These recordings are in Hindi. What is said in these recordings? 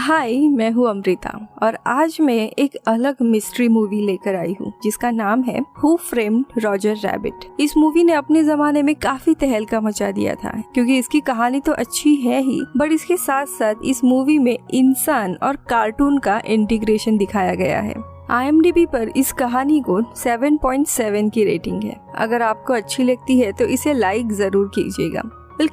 हाय, मैं हूँ अमृता और आज मैं एक अलग मिस्ट्री मूवी लेकर आई हूँ जिसका नाम है हु फ्रेम्ड रॉजर रैबिट। इस मूवी ने अपने जमाने में काफी तहलका मचा दिया था क्योंकि इसकी कहानी तो अच्छी है ही, बट इसके साथ साथ इस मूवी में इंसान और कार्टून का इंटीग्रेशन दिखाया गया है। IMDb पर इस कहानी को 7.7 की रेटिंग है। अगर आपको अच्छी लगती है तो इसे लाइक जरूर कीजिएगा।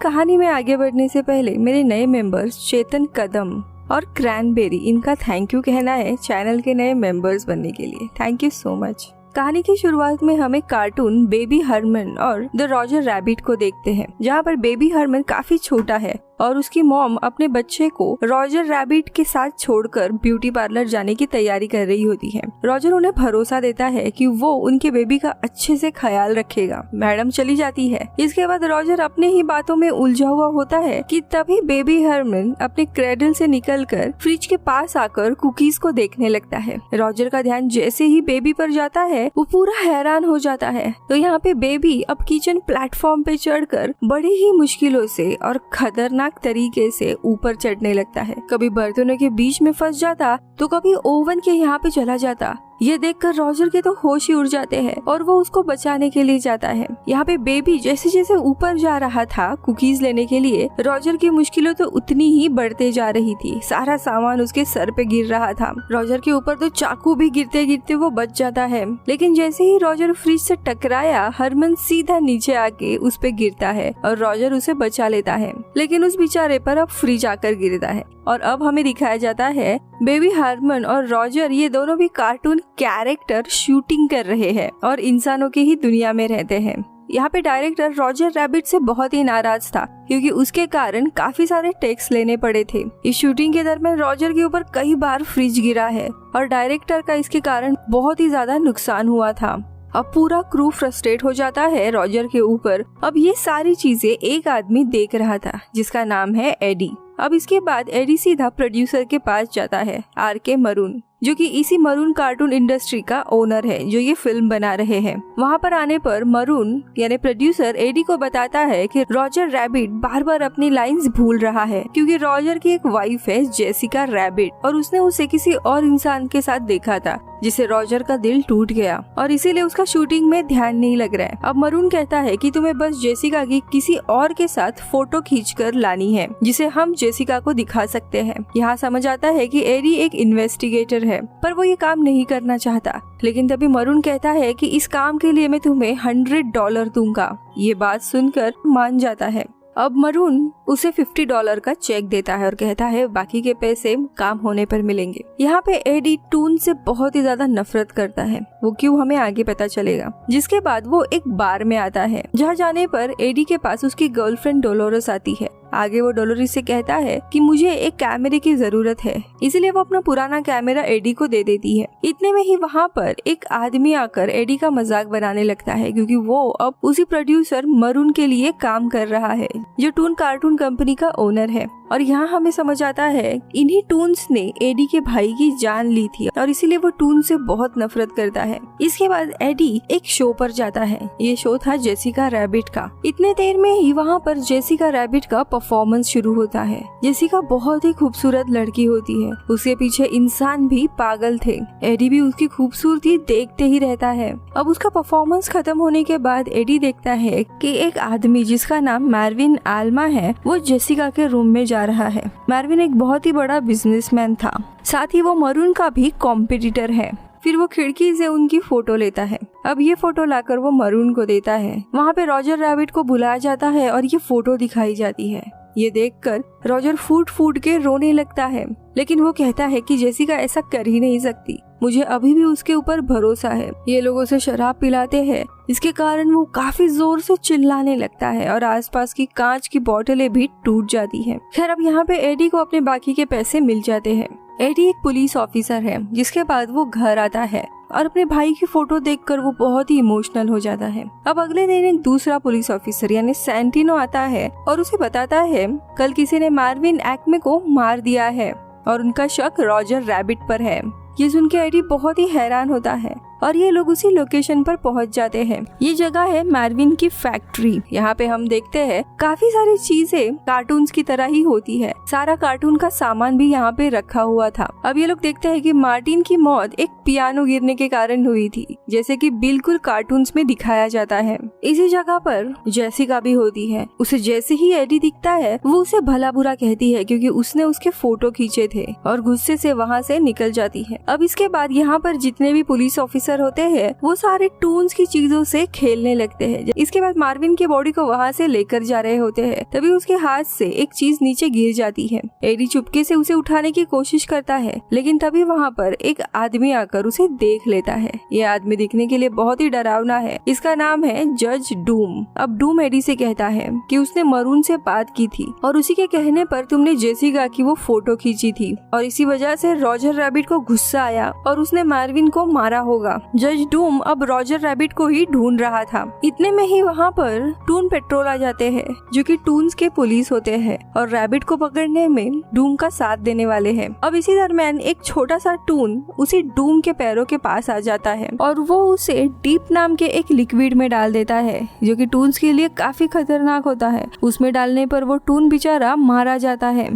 कहानी में आगे बढ़ने से पहले मेरे नए मेंबर्स चेतन कदम और क्रैनबेरी, इनका थैंक यू कहना है चैनल के नए मेंबर्स बनने के लिए। Thank you so much. कहानी की शुरुआत में हमें कार्टून बेबी हरमन और द रॉजर रैबिट को देखते हैं, जहाँ पर बेबी हरमन काफी छोटा है और उसकी मॉम अपने बच्चे को रॉजर रैबिट के साथ छोड़कर ब्यूटी पार्लर जाने की तैयारी कर रही होती है। रॉजर उन्हें भरोसा देता है कि वो उनके बेबी का अच्छे से ख्याल रखेगा। मैडम चली जाती है। इसके बाद रॉजर अपने ही बातों में उलझा हुआ होता है कि तभी बेबी हरमन अपने क्रेडल से निकलकर फ्रिज के पास आकर कुकीज को देखने लगता है। रॉजर का ध्यान जैसे ही बेबी पर जाता है वो पूरा हैरान हो जाता है। तो यहाँ पे बेबी अब किचन प्लेटफॉर्म पे चढ़कर बड़ी ही मुश्किलों से और खतरनाक तरीके से ऊपर चढ़ने लगता है। कभी बर्तनों के बीच में फंस जाता तो कभी ओवन के यहाँ पे चला जाता। ये देखकर रॉजर के तो होश ही उड़ जाते हैं और वो उसको बचाने के लिए जाता है। यहाँ पे बेबी जैसे जैसे ऊपर जा रहा था कुकीज लेने के लिए, रॉजर की मुश्किलें तो उतनी ही बढ़ते जा रही थी। सारा सामान उसके सर पे गिर रहा था। रॉजर के ऊपर तो चाकू भी गिरते गिरते वो बच जाता है, लेकिन जैसे ही रॉजर फ्रिज से टकराया, हरमन सीधा नीचे आके उस पे गिरता है और रॉजर उसे बचा लेता है। लेकिन उस बेचारे पर अब फ्रिज आकर गिरता है और अब हमें दिखाया जाता है बेबी हरमन और रॉजर ये दोनों भी कार्टून कैरेक्टर शूटिंग कर रहे हैं और इंसानों की ही दुनिया में रहते हैं। यहाँ पे डायरेक्टर रॉजर रैबिट से बहुत ही नाराज था क्योंकि उसके कारण काफी सारे टेक्स लेने पड़े थे। इस शूटिंग के दरमियान रॉजर के ऊपर कई बार फ्रिज गिरा है और डायरेक्टर का इसके कारण बहुत ही ज्यादा नुकसान हुआ था। अब पूरा क्रू फ्रस्ट्रेट हो जाता है रॉजर के ऊपर। अब ये सारी चीजें एक आदमी देख रहा था जिसका नाम है एडी। अब इसके बाद एडी सीधा प्रोड्यूसर के पास जाता है, RK मरून, जो कि इसी मरून कार्टून इंडस्ट्री का ओनर है जो ये फिल्म बना रहे हैं। वहाँ पर आने पर मरून यानी प्रोड्यूसर एडी को बताता है कि रॉजर रैबिट बार बार अपनी लाइंस भूल रहा है क्योंकि रॉजर की एक वाइफ है जेसिका रैबिट और उसने उसे किसी और इंसान के साथ देखा था जिसे रॉजर का दिल टूट गया और इसीलिए उसका शूटिंग में ध्यान नहीं लग रहा है। अब मरून कहता है कि तुम्हें बस जेसिका की किसी और के साथ फोटो खींचकर लानी है जिसे हम जेसिका को दिखा सकते हैं। यहाँ समझ आता है कि एडी एक इन्वेस्टिगेटर है पर वो ये काम नहीं करना चाहता। लेकिन तभी मरून कहता है कि इस काम के लिए मैं तुम्हें $100 दूंगा। ये बात सुनकर मान जाता है। अब मरून उसे $50 का चेक देता है और कहता है बाकी के पैसे काम होने पर मिलेंगे। यहाँ पे एडी टून से बहुत ही ज्यादा नफरत करता है, वो क्यों हमें आगे पता चलेगा। जिसके बाद वो एक बार में आता है जहाँ जाने पर एडी के पास उसकी गर्लफ्रेंड डोलोरस आती है। आगे वो डोलोरिस से कहता है कि मुझे एक कैमरे की जरूरत है, इसीलिए वो अपना पुराना कैमरा एडी को दे देती है। इतने में ही वहाँ पर एक आदमी आकर एडी का मजाक बनाने लगता है क्योंकि वो अब उसी प्रोड्यूसर मरून के लिए काम कर रहा है जो टून कार्टून कंपनी का ओनर है। और यहाँ हमें समझ आता है इन्हीं टून्स ने एडी के भाई की जान ली थी और इसीलिए वो टून से बहुत नफरत करता है। इसके बाद एडी एक शो पर जाता है। ये शो था जेसिका रैबिट का। इतने देर में ही वहाँ पर जेसिका रैबिट का परफॉर्मेंस शुरू होता है। जेसिका बहुत ही खूबसूरत लड़की होती है, उसके पीछे इंसान भी पागल थे। एडी भी उसकी खूबसूरती देखते ही रहता है। अब उसका परफॉर्मेंस खत्म होने के बाद एडी देखता है कि एक आदमी जिसका नाम मार्विन आल्मा है वो जेसिका के रूम में जा रहा है। मार्विन एक बहुत ही बड़ा बिजनेसमैन था, साथ ही वो मरून का भी कॉम्पिटिटर है। फिर वो खिड़की से उनकी फोटो लेता है। अब ये फोटो लाकर वो मरून को देता है। वहाँ पे रॉजर रैबिट को बुलाया जाता है और ये फोटो दिखाई जाती है। ये देखकर रॉजर फूट फूट के रोने लगता है, लेकिन वो कहता है कि जेसिका ऐसा कर ही नहीं सकती, मुझे अभी भी उसके ऊपर भरोसा है। ये लोग उसे शराब पिलाते हैं, इसके कारण वो काफी जोर से चिल्लाने लगता है और आसपास की कांच की बोतलें भी टूट जाती हैं। खैर अब यहाँ पे एडी को अपने बाकी के पैसे मिल जाते हैं। एडी एक पुलिस ऑफिसर है। जिसके बाद वो घर आता है और अपने भाई की फोटो देखकर वो बहुत ही इमोशनल हो जाता है। अब अगले दिन एक दूसरा पुलिस ऑफिसर यानी सैंटिनो आता है और उसे बताता है कल किसी ने मार्विन एक्मे को मार दिया है और उनका शक रॉजर रैबिट पर है। ये सुन के एडी बहुत ही हैरान होता है और ये लोग उसी लोकेशन पर पहुंच जाते हैं। ये जगह है मार्विन की फैक्ट्री। यहाँ पे हम देखते हैं काफी सारी चीजें कार्टून्स की तरह ही होती है। सारा कार्टून का सामान भी यहाँ पे रखा हुआ था। अब ये लोग देखते हैं कि मार्टिन की मौत एक पियानो गिरने के कारण हुई थी, जैसे कि बिल्कुल कार्टून्स में दिखाया जाता है। इसी जगह पर जेसिका भी होती है। उसे जैसे ही एडी दिखता है वो उसे भला बुरा कहती है क्योंकि उसने उसके फोटो खींचे थे और गुस्से से वहाँ से निकल जाती है। अब इसके बाद यहाँ पर जितने भी पुलिस ऑफिसर होते हैं वो सारे टून्स की चीजों से खेलने लगते हैं। इसके बाद मार्विन की बॉडी को वहाँ से लेकर जा रहे होते हैं, तभी उसके हाथ से एक चीज नीचे गिर जाती है। एडी चुपके से उसे उठाने की कोशिश करता है, लेकिन तभी वहाँ पर एक आदमी आकर उसे देख लेता है। ये आदमी दिखने के लिए बहुत ही डरावना है। इसका नाम है जज डूम। अब डूम एडी से कहता है कि उसने मरून से बात की थी और उसी के कहने पर तुमने जेसिका की वो फोटो खींची थी और इसी वजह से रॉजर रैबिट को गुस्सा आया और उसने मार्विन को मारा होगा। जज डूम अब रॉजर रैबिट को ही ढूंढ रहा था। इतने में ही वहाँ पर टून पेट्रोल आ जाते हैं जो कि टून्स के पुलिस होते हैं और रैबिट को पकड़ने में डूम का साथ देने वाले हैं। अब इसी दरमियान एक छोटा सा टून उसी डूम के पैरों के पास आ जाता है और वो उसे डीप नाम के एक लिक्विड में डाल देता है जो कि टून्स के लिए काफी खतरनाक होता है। उसमें डालने पर वो टून बेचारा मारा जाता है।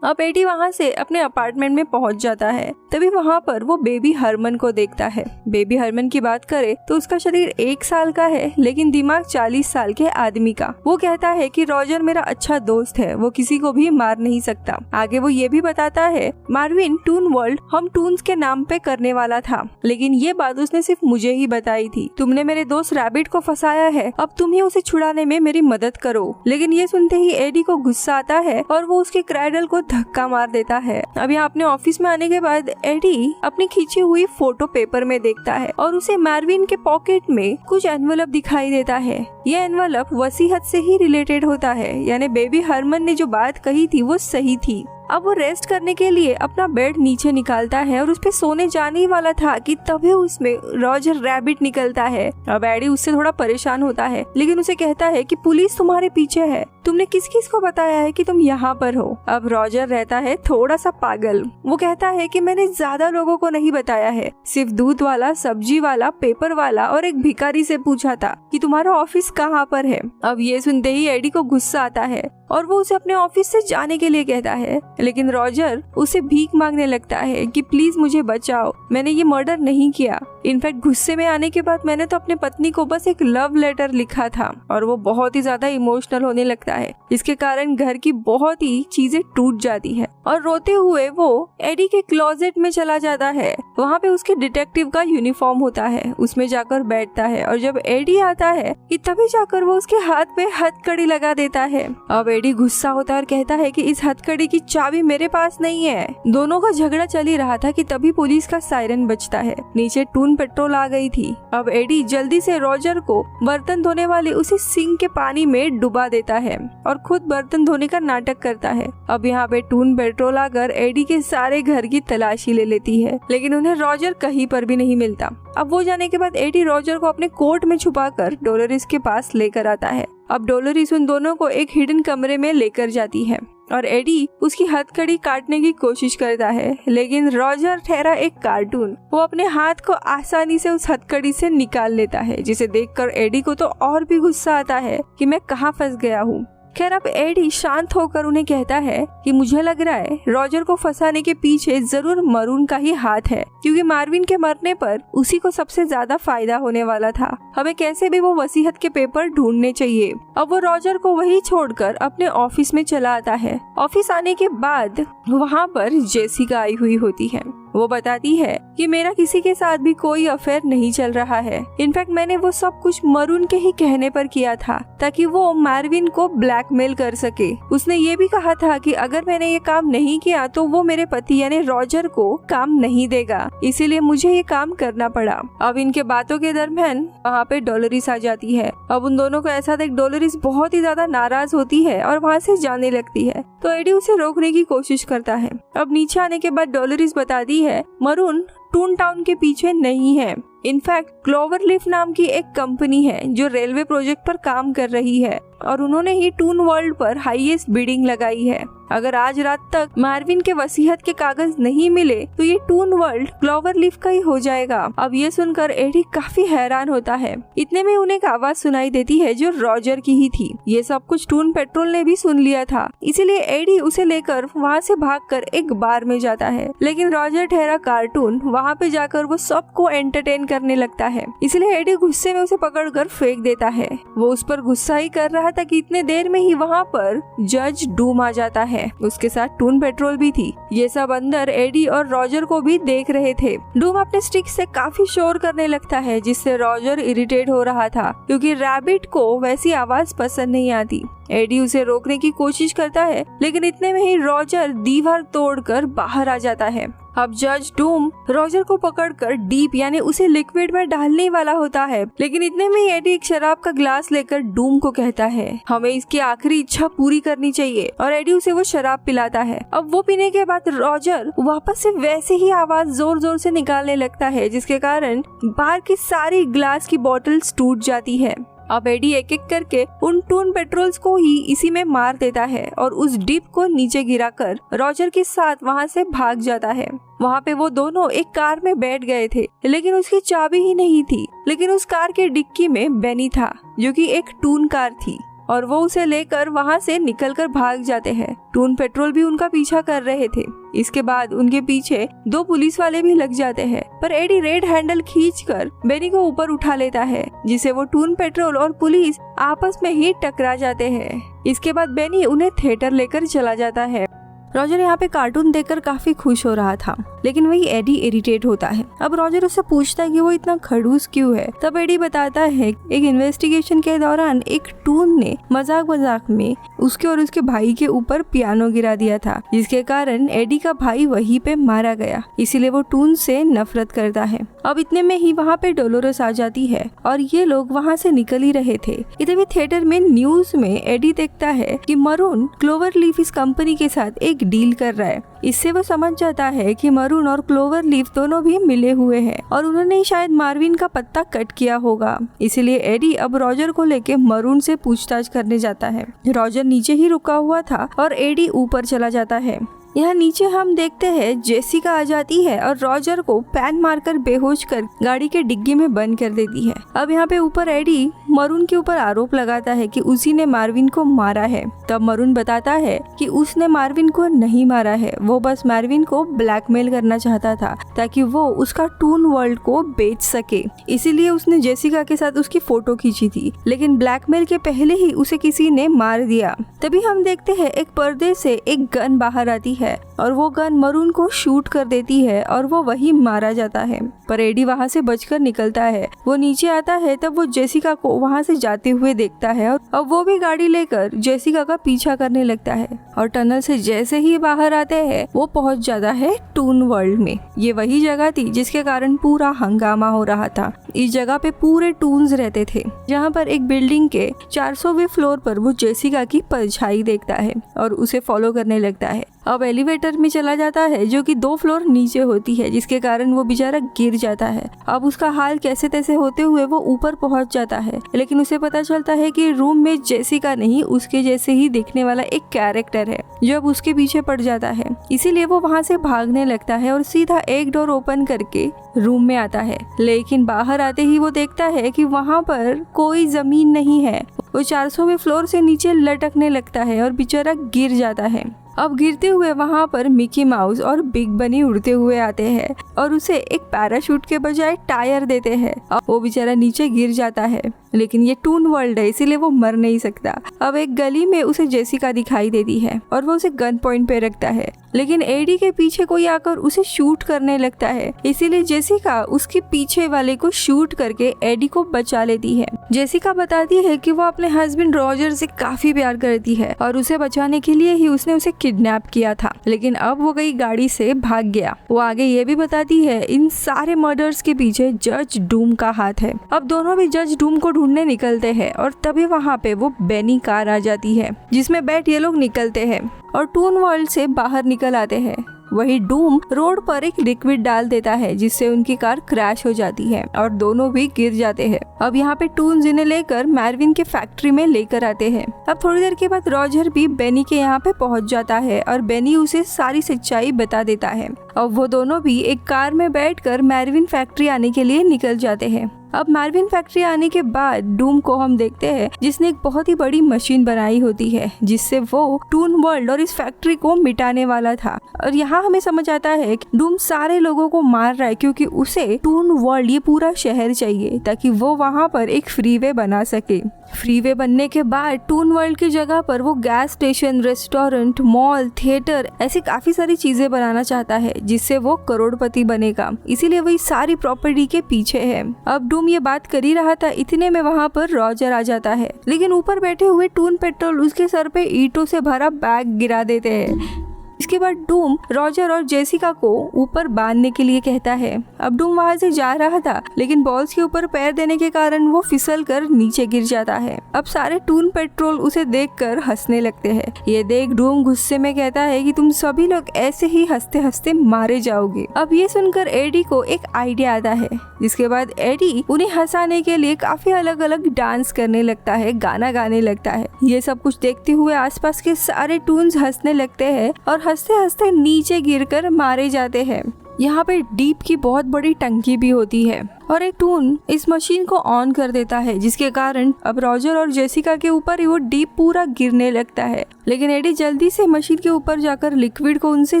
अब एडी वहाँ से अपने अपार्टमेंट में पहुँच जाता है। तभी वहाँ पर वो बेबी हरमन को देखता है। बेबी हरमन की बात करे तो उसका शरीर 1 साल का है लेकिन दिमाग 40 साल के आदमी का। वो कहता है कि रॉजर मेरा अच्छा दोस्त है, वो किसी को भी मार नहीं सकता। आगे वो ये भी बताता है मार्विन टून वर्ल्ड हम टून्स के नाम पे करने वाला था, लेकिन ये बात उसने सिर्फ मुझे ही बताई थी। तुमने मेरे दोस्त रैबिट को फंसाया है, अब तुम ही उसे छुड़ाने में मेरी मदद करो। लेकिन ये सुनते ही एडी को गुस्सा आता है और वो उसके क्रैडल को धक्का मार देता है। अब यहाँ अपने ऑफिस में आने के बाद एडी अपनी खींची हुई फोटो पेपर में देखता है और उसे मार्विन के पॉकेट में कुछ एनवलप दिखाई देता है। ये एनवलप वसीयत से ही रिलेटेड होता है, यानी बेबी हरमन ने जो बात कही थी वो सही थी। अब वो रेस्ट करने के लिए अपना बेड नीचे निकालता है और उस पे सोने जाने ही वाला था कि तभी उसमें रॉजर रैबिट निकलता है। अब एडी उससे थोड़ा परेशान होता है लेकिन उसे कहता है कि पुलिस तुम्हारे पीछे है, तुमने किस किस को बताया है कि तुम यहाँ पर हो। अब रॉजर रहता है थोड़ा सा पागल। वो कहता है कि मैंने ज्यादा लोगों को नहीं बताया है, सिर्फ दूध वाला, सब्जी वाला, पेपर वाला और एक भिखारी से पूछा था कि तुम्हारा ऑफिस कहाँ पर है। अब ये सुनते ही एडी को गुस्सा आता है और वो उसे अपने ऑफिस से जाने के लिए कहता है, लेकिन रॉजर उसे भीख मांगने लगता है कि प्लीज मुझे बचाओ, मैंने ये मर्डर नहीं किया। इनफैक्ट गुस्से में आने के बाद मैंने तो अपने पत्नी को बस एक लव लेटर लिखा था। और वो बहुत ही ज्यादा इमोशनल होने लगता है, इसके कारण घर की बहुत ही चीजें टूट जाती है और रोते हुए वो एडी के क्लोजेट में चला जाता है। वहाँ पे उसके डिटेक्टिव का यूनिफॉर्म होता है, उसमें जाकर बैठता है और जब एडी आता है कि तभी जाकर वो उसके हाथ पे हथकड़ी लगा देता है। अब एडी गुस्सा होता है और कहता है कि इस हथकड़ी की चाबी मेरे पास नहीं है। दोनों का झगड़ा चल ही रहा था कि तभी पुलिस का सायरन बजता है। नीचे टून पेट्रोल आ गई थी। अब एडी जल्दी से रॉजर को बर्तन धोने वाले उसी सिंक के पानी में डुबा देता है और खुद बर्तन धोने का नाटक करता है। अब यहाँ पे टून पेट्रोल आकर एडी के सारे घर की तलाशी ले लेती है, लेकिन उन्हें रॉजर कहीं पर भी नहीं मिलता। अब वो जाने के बाद एडी रॉजर को अपने कोट में छुपाकर डोलोरिस के पास लेकर आता है। अब डोलोरिस उन दोनों को एक हिडन कमरे में लेकर जाती है और एडी उसकी हथकड़ी काटने की कोशिश करता है, लेकिन रॉजर ठहरा एक कार्टून। वो अपने हाथ को आसानी से उस हथकड़ी से निकाल लेता है, जिसे देखकर एडी को तो और भी गुस्सा आता है कि मैं कहाँ फंस गया हूँ। खैर अब एडी शांत होकर उन्हें कहता है कि मुझे लग रहा है रॉजर को फंसाने के पीछे जरूर मरून का ही हाथ है, क्योंकि मार्विन के मरने पर उसी को सबसे ज्यादा फायदा होने वाला था। हमें कैसे भी वो वसीयत के पेपर ढूंढने चाहिए। अब वो रॉजर को वही छोड़कर अपने ऑफिस में चला आता है। ऑफिस आने के बाद वहाँ पर जेसिका आई हुई होती है। वो बताती है कि मेरा किसी के साथ भी कोई अफेयर नहीं चल रहा है। इनफैक्ट मैंने वो सब कुछ मरून के ही कहने पर किया था ताकि वो मार्विन को ब्लैकमेल कर सके। उसने ये भी कहा था कि अगर मैंने ये काम नहीं किया तो वो मेरे पति यानी रॉजर को काम नहीं देगा, इसीलिए मुझे ये काम करना पड़ा। अब इनके बातों के दरमियान वहाँ पे डोलोरिस आ जाती है। अब उन दोनों को ऐसा देख डोलोरिस बहुत ही ज्यादा नाराज होती है और वहाँ से जाने लगती है, तो एडी उसे रोकने की कोशिश करता है। अब नीचे आने के बाद डोलोरिस बताती है मरून टून टाउन के पीछे नहीं है। इनफैक्ट क्लोवरलीफ नाम की एक कंपनी है जो रेलवे प्रोजेक्ट पर काम कर रही है। और उन्होंने ही टून वर्ल्ड पर हाईएस्ट बिडिंग लगाई है। अगर आज रात तक मार्विन के वसीयत के कागज नहीं मिले तो ये टून वर्ल्ड क्लोवरलीफ का ही हो जाएगा। अब ये सुनकर एडी काफी हैरान होता है। इतने में उन्हें एक आवाज सुनाई देती है जो रॉजर की ही थी। ये सब कुछ टून पेट्रोल ने भी सुन लिया था, इसीलिए एडी उसे लेकर वहाँ से भागकर एक बार में जाता है। लेकिन रॉजर ठहरा कार्टून वहाँ पे जाकर वो सबको एंटरटेन करने लगता है, इसलिए एडी गुस्से में उसे पकड़कर फेंक देता है। वो उस पर गुस्सा ही कर रहा था कि इतने देर में ही वहाँ पर जज डूम आ जाता है। उसके साथ टून पेट्रोल भी थी। ये सब अंदर एडी और रॉजर को भी देख रहे थे। डूम अपने स्टिक से काफी शोर करने लगता है, जिससे रॉजर इरिटेट हो रहा था क्योंकि रैबिट को वैसी आवाज पसंद नहीं आती। एडी उसे रोकने की कोशिश करता है, लेकिन इतने में ही रॉजर दीवार तोड़कर बाहर आ जाता है। अब जज डूम रॉजर को पकड़कर डीप यानी उसे लिक्विड में डालने वाला होता है, लेकिन इतने में एडी एक शराब का ग्लास लेकर डूम को कहता है हमें इसकी आखिरी इच्छा पूरी करनी चाहिए, और एडी उसे वो शराब पिलाता है। अब वो पीने के बाद रॉजर वापस से वैसे ही आवाज जोर जोर से निकालने लगता है, जिसके कारण बाहर की सारी ग्लास की बॉटल्स टूट जाती है। अब एडी एक एक करके उन टून पेट्रोल्स को ही इसी में मार देता है और उस डिप को नीचे गिराकर रॉजर के साथ वहाँ से भाग जाता है। वहाँ पे वो दोनों एक कार में बैठ गए थे, लेकिन उसकी चाबी ही नहीं थी। लेकिन उस कार के डिक्की में बेनी था, जो कि एक टून कार थी, और वो उसे लेकर वहाँ से निकलकर भाग जाते हैं। टून पेट्रोल भी उनका पीछा कर रहे थे। इसके बाद उनके पीछे 2 पुलिस वाले भी लग जाते हैं, पर एडी रेड हैंडल खींचकर बेनी को ऊपर उठा लेता है, जिसे वो टून पेट्रोल और पुलिस आपस में ही टकरा जाते हैं। इसके बाद बेनी उन्हें थिएटर लेकर चला जाता है। रॉजर यहाँ पे कार्टून देखकर काफी खुश हो रहा था, लेकिन वही एडी इरिटेट होता है। अब रॉजर उससे पूछता है कि वो इतना खड़ूस क्यों है। तब एडी बताता है एक इन्वेस्टिगेशन के दौरान एक टून ने मजाक में उसके और उसके भाई के ऊपर पियानो गिरा दिया था, जिसके कारण एडी का भाई वहीं पे मारा गया। इसीलिए वो टून से नफरत करता है। अब इतने में ही वहाँ पे डोलोरस आ जाती है और ये लोग वहाँ से निकल ही रहे थे। इतने भी थिएटर में न्यूज में एडी देखता है कि मरून क्लोवरलीफ इस कंपनी के साथ एक डील कर रहा है। इससे वो समझ जाता है कि मरून और क्लोवरलीफ दोनों भी मिले हुए हैं और उन्होंने शायद मार्विन का पत्ता कट किया होगा। इसीलिए एडी अब रॉजर को लेके मरून से पूछताछ करने जाता है। रॉजर नीचे ही रुका हुआ था और एडी ऊपर चला जाता है। यहाँ नीचे हम देखते हैं जेसिका आ जाती है और रॉजर को पैन मारकर बेहोश कर गाड़ी के डिग्गी में बंद कर देती है। अब यहाँ पे ऊपर एडी मरून के ऊपर आरोप लगाता है कि उसी ने मार्विन को मारा है। तब मरून बताता है कि उसने मार्विन को नहीं मारा है, वो बस मार्विन को ब्लैकमेल करना चाहता था ताकि वो उसका टून वर्ल्ड को बेच सके। इसीलिए उसने जेसिका के साथ उसकी फोटो खींची थी, लेकिन ब्लैकमेल के पहले ही उसे किसी ने मार दिया। तभी हम देखते हैं एक पर्दे से एक गन बाहर आती है और वो गन मरून को शूट कर देती है और वो वही मारा जाता है। पर एडी वहाँ से बचकर निकलता है। वो नीचे आता है तब वो जेसिका को वहाँ से जाते हुए देखता है और अब वो भी गाड़ी लेकर जेसिका का पीछा करने लगता है और टनल से जैसे ही बाहर आते हैं वो पहुँच जाता है टून वर्ल्ड में। ये वही जगह थी जिसके कारण पूरा हंगामा हो रहा था। इस जगह पे पूरे टून्स रहते थे, जहाँ पर एक बिल्डिंग के 400वें फ्लोर पर वो जेसिका की परछाई देखता है और उसे फॉलो करने लगता है। अब एलिवेटर में चला जाता है जो कि 2 फ्लोर नीचे होती है, जिसके कारण वो बेचारा गिर जाता है। अब उसका हाल कैसे तैसे होते हुए वो ऊपर पहुंच जाता है, लेकिन उसे पता चलता है कि रूम में जेसिका नहीं उसके जैसे ही दिखने वाला एक कैरेक्टर है जो अब उसके पीछे पड़ जाता है। इसीलिए वो वहाँ से भागने लगता है और सीधा एक डोर ओपन करके रूम में आता है, लेकिन बाहर आते ही वो देखता है कि वहाँ पर कोई जमीन नहीं है। वो 400वें फ्लोर से नीचे लटकने लगता है और बेचारा गिर जाता है। अब गिरते हुए वहाँ पर मिकी माउस और बिग बनी उड़ते हुए आते हैं और उसे एक पैराशूट के बजाय टायर देते हैं। अब वो बेचारा नीचे गिर जाता है, लेकिन ये टून वर्ल्ड है इसीलिए वो मर नहीं सकता। अब एक गली में उसे जेसिका दिखाई देती है और वो उसे गन पॉइंट पे रखता है, लेकिन एडी के पीछे कोई आकर उसे शूट करने लगता है। इसीलिए जेसिका उसके पीछे वाले को शूट करके एडी को बचा लेती है। जेसिका बताती है कि वो अपने हस्बैंड रॉजर से काफी प्यार करती है और उसे बचाने के लिए ही उसने उसे किडनैप किया था, लेकिन अब वो गई गाड़ी से भाग गया। वो आगे ये भी बताती है इन सारे मर्डर्स के पीछे जज डूम का हाथ है। अब दोनों भी जज डूम को ढूंढने निकलते हैं और तभी वहाँ पे वो बेनी कार आ जाती है जिसमें बैठ ये लोग निकलते हैं और टून वर्ल्ड से बाहर निकल आते हैं। वही डूम रोड पर एक लिक्विड डाल देता है जिससे उनकी कार क्रैश हो जाती है और दोनों भी गिर जाते हैं। अब यहाँ पे टून्स इन्हें लेकर मैरविन के फैक्ट्री में लेकर आते हैं। अब थोड़ी देर के बाद रॉजर भी बेनी के यहाँ पे पहुँच जाता है और बेनी उसे सारी सच्चाई बता देता है। अब वो दोनों भी एक कार में बैठकर मैरविन फैक्ट्री आने के लिए निकल जाते हैं। अब मैरविन फैक्ट्री आने के बाद डूम को हम देखते हैं जिसने एक बहुत ही बड़ी मशीन बनाई होती है जिससे वो टून वर्ल्ड और इस फैक्ट्री को मिटाने वाला था। और यहाँ हमें समझ आता है कि डूम सारे लोगों को मार रहा है क्योंकि उसे टून वर्ल्ड, ये पूरा शहर चाहिए ताकि वो वहाँ पर एक फ्रीवे बना सके। फ्रीवे बनने के बाद टून वर्ल्ड की जगह पर वो gas station, restaurant, mall, theatre, ऐसी काफी सारी चीजें बनाना चाहता है जिससे वो करोड़पति बनेगा। इसीलिए वही सारी प्रॉपर्टी के पीछे है। अब डूम ये बात कर ही रहा था, इतने में वहाँ पर रॉजर आ जाता है, लेकिन ऊपर बैठे हुए टून पेट्रोल उसके सर पे ईंटों से भरा बैग गिरा देते हैं। इसके बाद डूम रॉजर और जेसिका को ऊपर बांधने के लिए कहता है। अब डूम वहाँ से जा रहा था लेकिन बॉल्स के ऊपर पैर देने के कारण वो फिसल कर नीचे गिर जाता है। अब सारे टून पेट्रोल उसे देखकर हंसने लगते हैं। ये देख डूम गुस्से में कहता है कि तुम सभी लोग ऐसे ही हंसते हंसते मारे जाओगे। अब ये सुनकर एडी को एक आइडिया आता है, जिसके बाद एडी उन्हें हंसाने के लिए काफी अलग अलग डांस करने लगता है, गाना गाने लगता है। ये सब कुछ देखते हुए आसपास के सारे टून्स हंसने लगते हैं और हंसते हंसते नीचे गिरकर मारे जाते हैं। यहाँ पे डीप की बहुत बड़ी टंकी भी होती है और एक टून इस मशीन को ऑन कर देता है जिसके कारण अब रॉजर और जेसिका के ऊपर वो डीप पूरा गिरने लगता है। लेकिन एडी जल्दी से मशीन के ऊपर जाकर लिक्विड को उनसे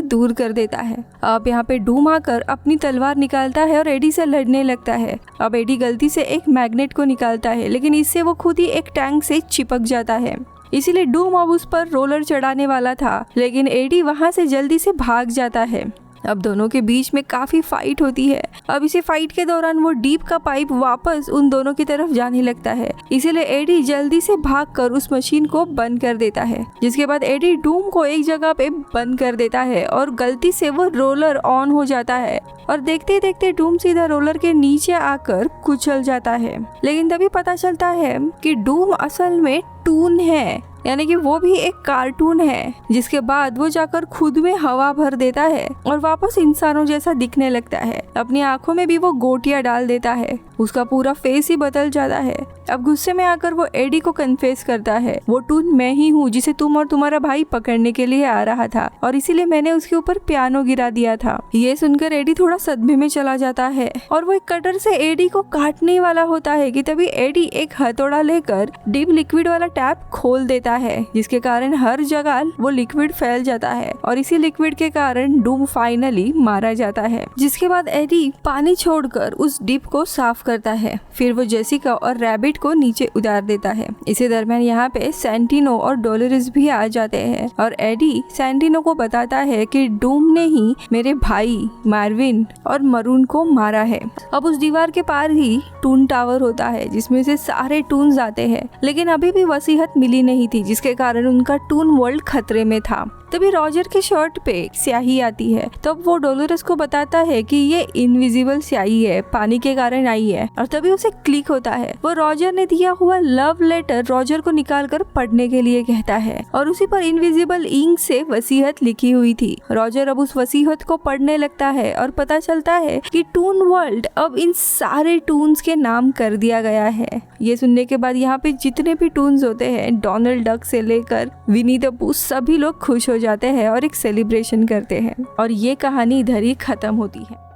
दूर कर देता है। अब यहाँ पे डूम आकर अपनी तलवार निकालता है और एडी से लड़ने लगता है। अब एडी गलती से एक मैग्नेट को निकालता है लेकिन इससे वो खुद ही एक टैंक से चिपक जाता है। इसीलिए डूम अब उस पर रोलर चढ़ाने वाला था लेकिन एडी वहाँ से जल्दी से भाग जाता है। अब दोनों के बीच में काफी फाइट होती है। अब इसी फाइट के दौरान वो डीप का पाइप वापस उन दोनों की तरफ जाने लगता है, इसीलिए एडी जल्दी से भागकर उस मशीन को बंद कर देता है। जिसके बाद एडी डूम को एक जगह पे बंद कर देता है और गलती से वो रोलर ऑन हो जाता है और देखते देखते डूम सीधा रोलर के नीचे आकर कुचल जाता है। लेकिन तभी पता चलता है कि डूम असल में टून है, यानी कि वो भी एक कार्टून है। जिसके बाद वो जाकर खुद में हवा भर देता है और वापस इंसानों जैसा दिखने लगता है। अपनी आंखों में भी वो गोटियां डाल देता है, उसका पूरा फेस ही बदल जाता है। अब गुस्से में आकर वो एडी को कन्फेस करता है, वो टून मैं ही हूँ जिसे तुम और तुम्हारा भाई पकड़ने के लिए आ रहा था और इसीलिए मैंने उसके ऊपर पियानो गिरा दिया था। ये सुनकर एडी थोड़ा सदमे में चला जाता है और वो एक कटर से एडी को काटने वाला होता है कि तभी एडी एक हथौड़ा लेकर डीप लिक्विड वाला टैप खोल देता है, जिसके कारण हर जगह वो लिक्विड फैल जाता है और इसी लिक्विड के कारण डूम फाइनली मारा जाता है। जिसके बाद एडी पानी छोड़कर उस डीप को साफ करता है। फिर वो जेसिका और रैबिट को नीचे उतार देता है। इसी दरमियान यहाँ पे सैंटिनो और डोलोरेस भी आ जाते हैं और एडी सैंटिनो को बताता है कि डूम ने ही मेरे भाई मार्विन और मरून को मारा है। अब उस दीवार के पार ही टून टावर होता है जिसमें से सारे टून्स आते हैं, लेकिन अभी भी वसीयत मिली नहीं थी जिसके कारण उनका टून वर्ल्ड खतरे में था। तभी रॉजर के शर्ट पे स्याही आती है, तब वो डोलोरेस को बताता है कि ये इनविजिबल स्याही है, पानी के कारण आई है और तभी उसे क्लिक होता है। वो रॉजर ने दिया हुआ लव लेटर रॉजर को निकालकर पढ़ने के लिए कहता है और उसी पर इनविजिबल इंक से वसीयत लिखी हुई थी। रॉजर अब उस वसीयत को पढ़ने लगता है और पता चलता है कि टून वर्ल्ड अब इन सारे टून्स के नाम कर दिया गया है। ये सुनने के बाद यहाँ पे जितने भी टून्स होते हैं, डोनाल्ड डक से लेकर विनी द पूह, सभी लोग खुश हो जाते हैं और एक सेलिब्रेशन करते हैं और ये कहानी इधर ही खत्म होती है।